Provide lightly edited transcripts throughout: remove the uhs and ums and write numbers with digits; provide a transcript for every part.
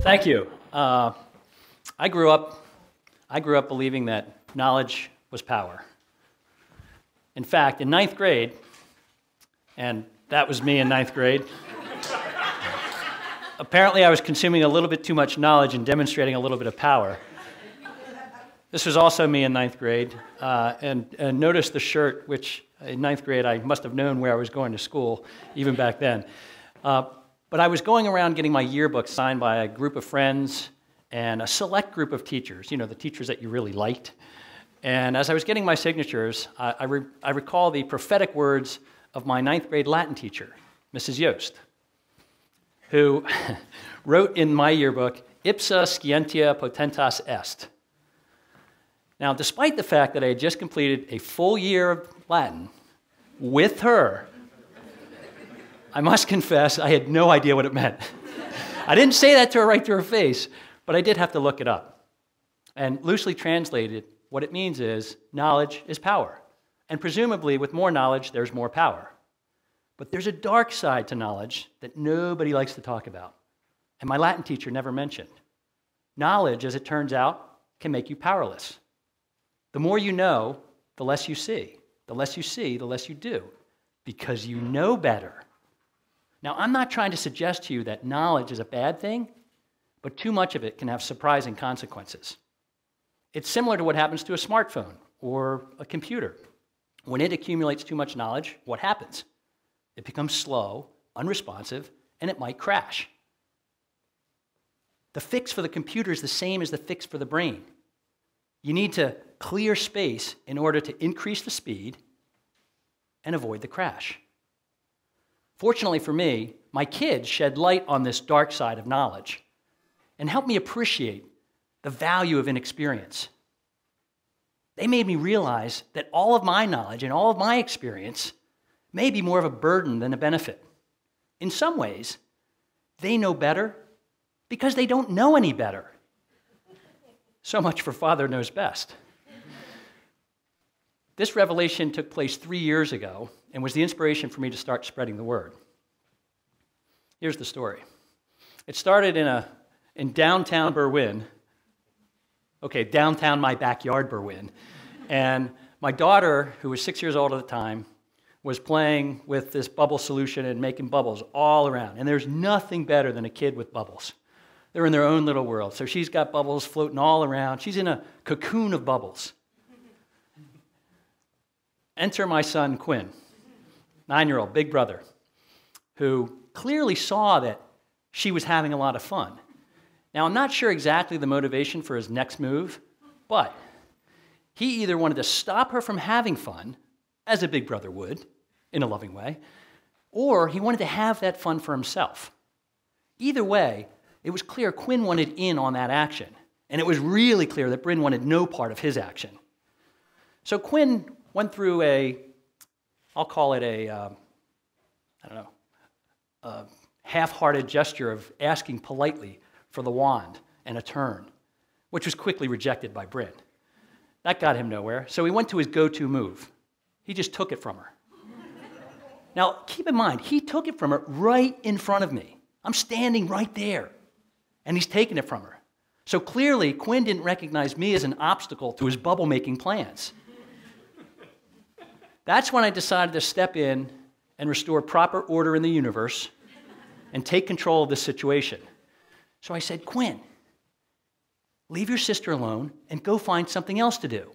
Thank you. I grew up believing that knowledge was power. In fact, in ninth grade, and that was me in ninth grade, apparently I was consuming a little bit too much knowledge and demonstrating a little bit of power. This was also me in ninth grade, and notice the shirt, which in ninth grade I must have known where I was going to school, even back then. But I was going around getting my yearbook signed by a group of friends and a select group of teachers, you know, the teachers that you really liked. And as I was getting my signatures, I recall the prophetic words of my ninth grade Latin teacher, Mrs. Yost, who wrote in my yearbook, "Ipsa scientia potentas est." Now, despite the fact that I had just completed a full year of Latin with her, I must confess I had no idea what it meant. I didn't say that to her right to her face, but I did have to look it up. And loosely translated, what it means is knowledge is power. And presumably, with more knowledge, there's more power. But there's a dark side to knowledge that nobody likes to talk about. And my Latin teacher never mentioned. Knowledge, as it turns out, can make you powerless. The more you know, the less you see. The less you see, the less you do, because you know better. Now, I'm not trying to suggest to you that knowledge is a bad thing, but too much of it can have surprising consequences. It's similar to what happens to a smartphone or a computer. When it accumulates too much knowledge, what happens? It becomes slow, unresponsive, and it might crash. The fix for the computer is the same as the fix for the brain. You need to clear space in order to increase the speed and avoid the crash. Fortunately for me, my kids shed light on this dark side of knowledge and helped me appreciate the value of inexperience. They made me realize that all of my knowledge and all of my experience may be more of a burden than a benefit. In some ways, they know better because they don't know any better. So much for Father knows best. This revelation took place 3 years ago and was the inspiration for me to start spreading the word. Here's the story. It started in downtown Berwyn. Okay, downtown my backyard Berwyn. And my daughter, who was 6 years old at the time, was playing with this bubble solution and making bubbles all around. And there's nothing better than a kid with bubbles. They're in their own little world. So she's got bubbles floating all around. She's in a cocoon of bubbles. Enter my son, Quinn, 9-year-old, big brother, who clearly saw that she was having a lot of fun. Now, I'm not sure exactly the motivation for his next move, but he either wanted to stop her from having fun, as a big brother would, in a loving way, or he wanted to have that fun for himself. Either way, it was clear Quinn wanted in on that action, and it was really clear that Bryn wanted no part of his action. So Quinn went through I'll call it a half-hearted gesture of asking politely for the wand and a turn, which was quickly rejected by Bryn. That got him nowhere, so he went to his go-to move. He just took it from her. Now, keep in mind, he took it from her right in front of me. I'm standing right there, and he's taking it from her. So clearly, Quinn didn't recognize me as an obstacle to his bubble-making plans. That's when I decided to step in and restore proper order in the universe and take control of this situation. So I said, Quinn, leave your sister alone and go find something else to do.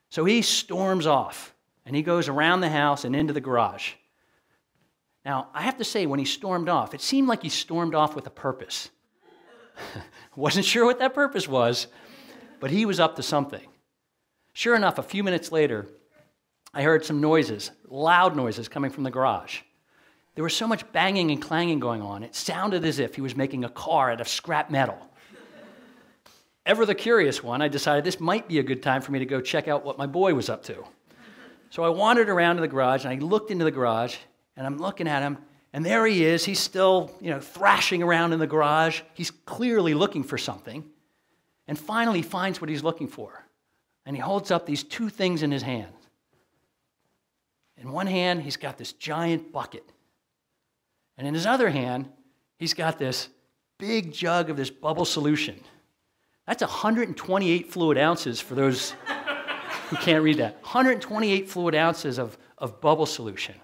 So he storms off, and he goes around the house and into the garage. Now, I have to say, when he stormed off, it seemed like he stormed off with a purpose. Wasn't sure what that purpose was, but he was up to something. Sure enough, a few minutes later, I heard some noises, loud noises coming from the garage. There was so much banging and clanging going on, it sounded as if he was making a car out of scrap metal. Ever the curious one, I decided this might be a good time for me to go check out what my boy was up to. So I wandered around to the garage, and I looked into the garage, and I'm looking at him, and there he is. He's still, thrashing around in the garage. He's clearly looking for something. And finally, he finds what he's looking for. And he holds up these two things in his hand. In one hand, he's got this giant bucket. And in his other hand, he's got this big jug of this bubble solution. That's 128 fluid ounces for those who can't read that. 128 fluid ounces of bubble solution.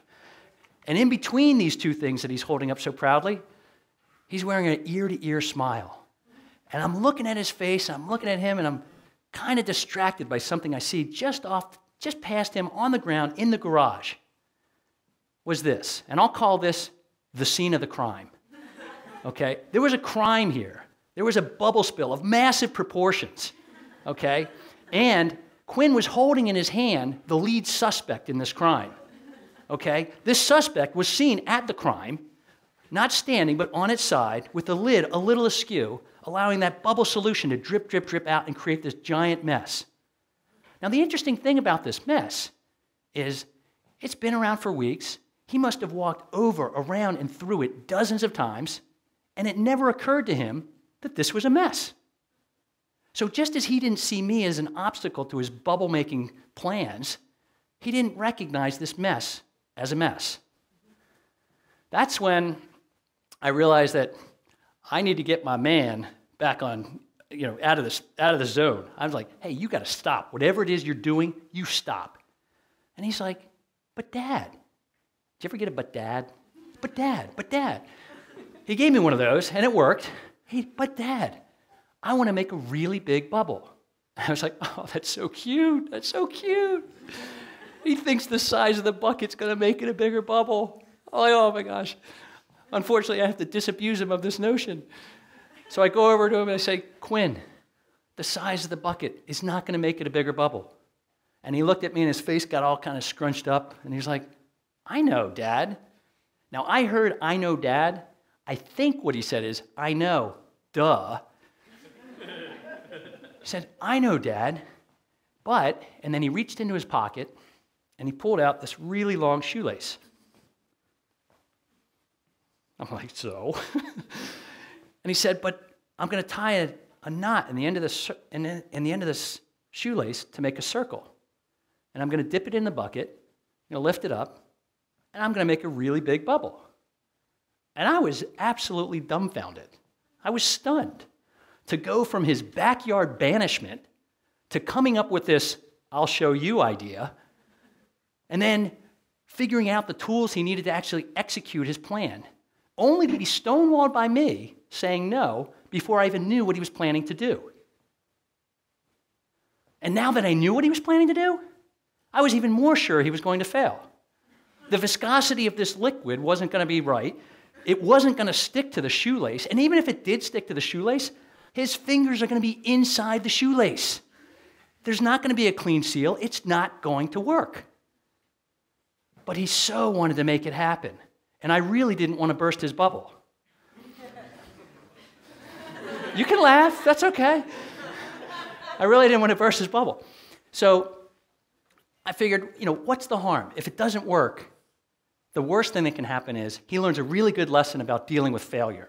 And in between these two things that he's holding up so proudly, he's wearing an ear-to-ear smile. And I'm looking at his face, I'm looking at him, and I'm kind of distracted by something I see just past him on the ground in the garage. Was this, and I'll call this the scene of the crime. Okay? There was a crime here. There was a bubble spill of massive proportions. Okay? And Quinn was holding in his hand the lead suspect in this crime. Okay? This suspect was seen at the crime, not standing, but on its side, with the lid a little askew, allowing that bubble solution to drip, drip, drip out and create this giant mess. Now, the interesting thing about this mess is it's been around for weeks. He must have walked over, around, and through it dozens of times, and it never occurred to him that this was a mess. So just as he didn't see me as an obstacle to his bubble-making plans, he didn't recognize this mess as a mess. That's when I realized that I need to get my man back on, out of the zone. I was like, hey, you got to stop. Whatever it is you're doing, you stop. And he's like, but Dad. Did you ever get a but Dad? But Dad. He gave me one of those, and it worked. But Dad, I want to make a really big bubble. I was like, oh, that's so cute. That's so cute. He thinks the size of the bucket's going to make it a bigger bubble. Oh my gosh. Unfortunately, I have to disabuse him of this notion. So I go over to him and I say, Quinn, the size of the bucket is not going to make it a bigger bubble. And he looked at me and his face got all kind of scrunched up. And he's like, I know, Dad. Now, I heard I know, Dad. I think what he said is, I know, duh. He said, I know, Dad, but, and then he reached into his pocket and he pulled out this really long shoelace. I'm like, so? And he said, but I'm going to tie a knot in the end of this shoelace to make a circle. And I'm going to dip it in the bucket, lift it up, and I'm going to make a really big bubble. And I was absolutely dumbfounded. I was stunned to go from his backyard banishment to coming up with this I'll show you idea, and then figuring out the tools he needed to actually execute his plan, only to be stonewalled by me saying no before I even knew what he was planning to do. And now that I knew what he was planning to do, I was even more sure he was going to fail. The viscosity of this liquid wasn't going to be right. It wasn't going to stick to the shoelace. And even if it did stick to the shoelace, his fingers are going to be inside the shoelace. There's not going to be a clean seal. It's not going to work. But he so wanted to make it happen. And I really didn't want to burst his bubble. You can laugh. That's okay. I really didn't want to burst his bubble. So I figured, what's the harm? If it doesn't work, the worst thing that can happen is he learns a really good lesson about dealing with failure.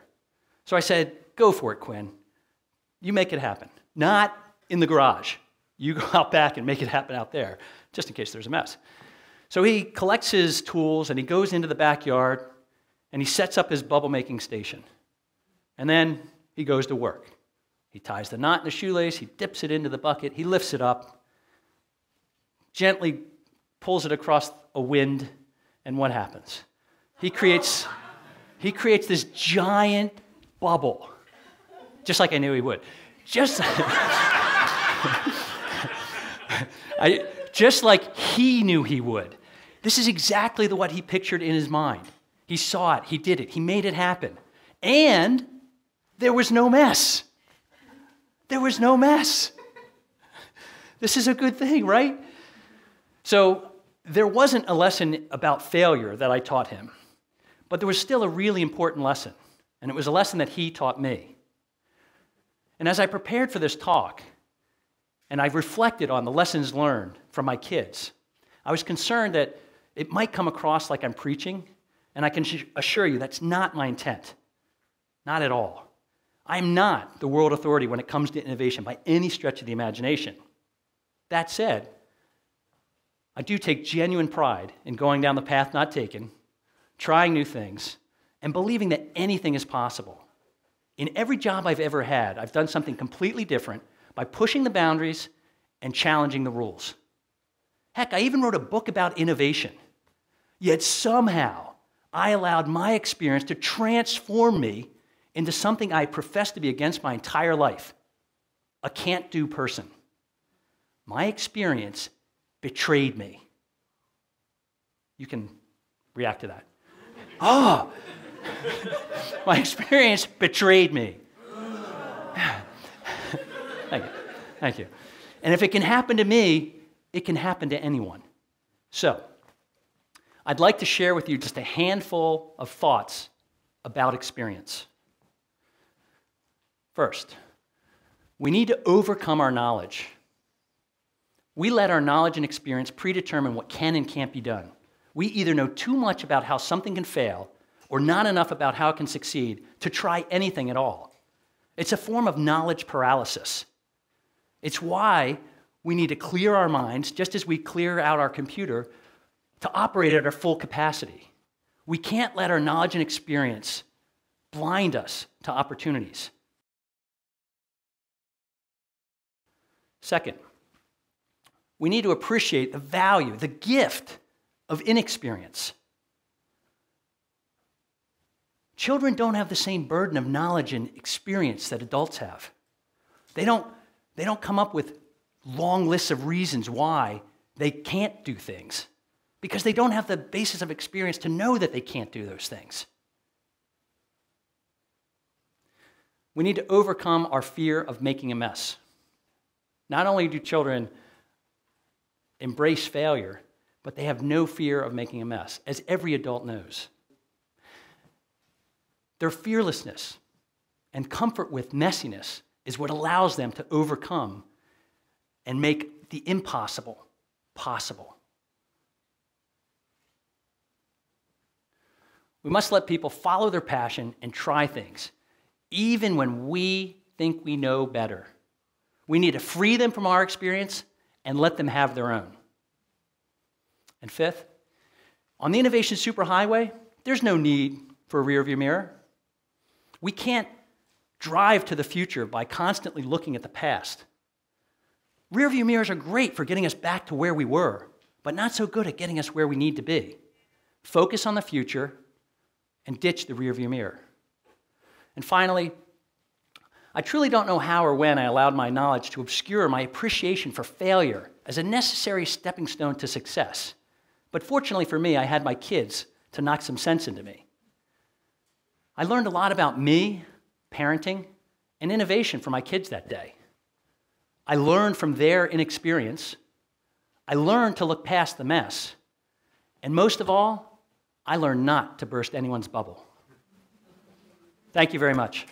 So I said, go for it, Quinn. You make it happen. Not in the garage. You go out back and make it happen out there, just in case there's a mess. So he collects his tools and he goes into the backyard and he sets up his bubble-making station. And then he goes to work. He ties the knot in the shoelace, he dips it into the bucket, he lifts it up, gently pulls it across a wind, and what happens? He creates this giant bubble, just like I knew he would. Just like he knew he would. This is exactly what he pictured in his mind. He saw it, he did it, he made it happen. And there was no mess. There was no mess. This is a good thing, right? So there wasn't a lesson about failure that I taught him, but there was still a really important lesson, and it was a lesson that he taught me. And as I prepared for this talk, and I reflected on the lessons learned from my kids, I was concerned that it might come across like I'm preaching, and I can assure you that's not my intent. Not at all. I'm not the world authority when it comes to innovation by any stretch of the imagination. That said, I do take genuine pride in going down the path not taken, trying new things, and believing that anything is possible. In every job I've ever had, I've done something completely different by pushing the boundaries and challenging the rules. Heck, I even wrote a book about innovation. Yet somehow, I allowed my experience to transform me into something I professed to be against my entire life, a can't-do person. My experience betrayed me. You can react to that. Oh, my experience betrayed me. Thank you. Thank you. And if it can happen to me, it can happen to anyone. So, I'd like to share with you just a handful of thoughts about experience. First, we need to overcome our knowledge. We let our knowledge and experience predetermine what can and can't be done. We either know too much about how something can fail or not enough about how it can succeed to try anything at all. It's a form of knowledge paralysis. It's why we need to clear our minds, just as we clear out our computer, to operate at our full capacity. We can't let our knowledge and experience blind us to opportunities. Second, we need to appreciate the value, the gift of inexperience. Children don't have the same burden of knowledge and experience that adults have. They don't come up with long lists of reasons why they can't do things, because they don't have the basis of experience to know that they can't do those things. We need to overcome our fear of making a mess. Not only do children embrace failure, but they have no fear of making a mess, as every adult knows. Their fearlessness and comfort with messiness is what allows them to overcome and make the impossible possible. We must let people follow their passion and try things, even when we think we know better. We need to free them from our experience and let them have their own. And fifth, on the innovation superhighway, there's no need for a rearview mirror. We can't drive to the future by constantly looking at the past. Rearview mirrors are great for getting us back to where we were, but not so good at getting us where we need to be. Focus on the future and ditch the rearview mirror. And finally, I truly don't know how or when I allowed my knowledge to obscure my appreciation for failure as a necessary stepping stone to success. But fortunately for me, I had my kids to knock some sense into me. I learned a lot about me, parenting, and innovation from my kids that day. I learned from their inexperience. I learned to look past the mess. And most of all, I learned not to burst anyone's bubble. Thank you very much.